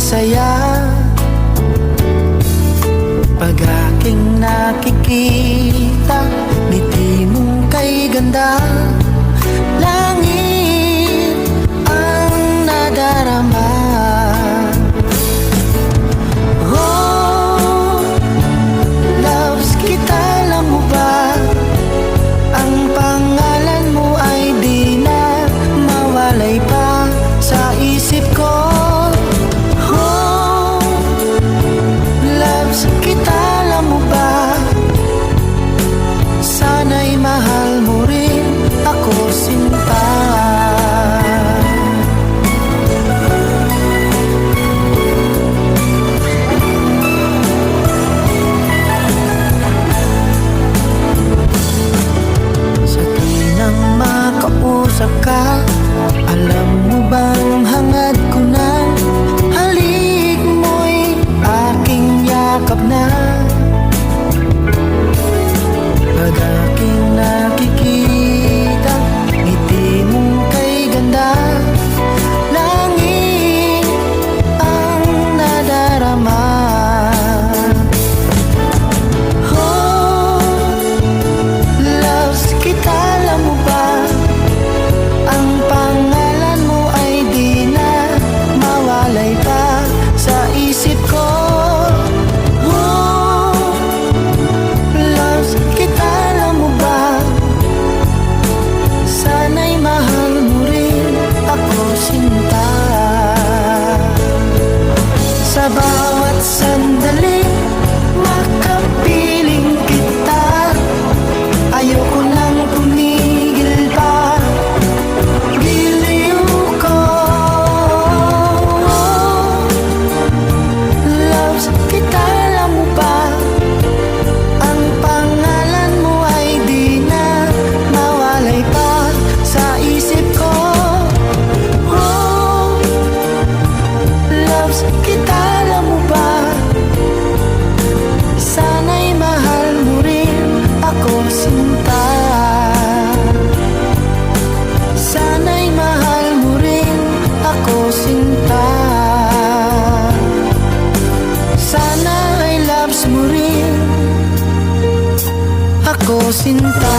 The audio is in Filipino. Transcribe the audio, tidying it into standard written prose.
saya pag aking nakikita ngiti mong kay ganda. Langit ang nadarama. Oh, loves kita, alam mo ba? Ang pangalan mo ay di na mawalay pa sa isip ko. Oh, loves kita, alam mo ba? Sana'y mahal mo rin ako, sinta. Sa tuwing makausap ka, alam mo bang hangad ko na halik mo'y aking yakap na. Pag aking nakikita ngiti mong kay ganda, langit ang nadarama. Oh, loves kita, alam mo ba? Ang pangalan mo ay di na mawalay pa sa isip ko. Sa bawat sandali, makapiling kita. Ayoko nang tumigil pa, giliw ko. Loves kita, alam mo ba? Ang pangalan mo ay di na mawalay pa sa isip ko. Oh, loves kita, alam mo ba? Sana'y mahal mo rin ako, sinta. Sana'y mahal mo rin ako, sinta. Sana'y loves mo rin ako, sinta.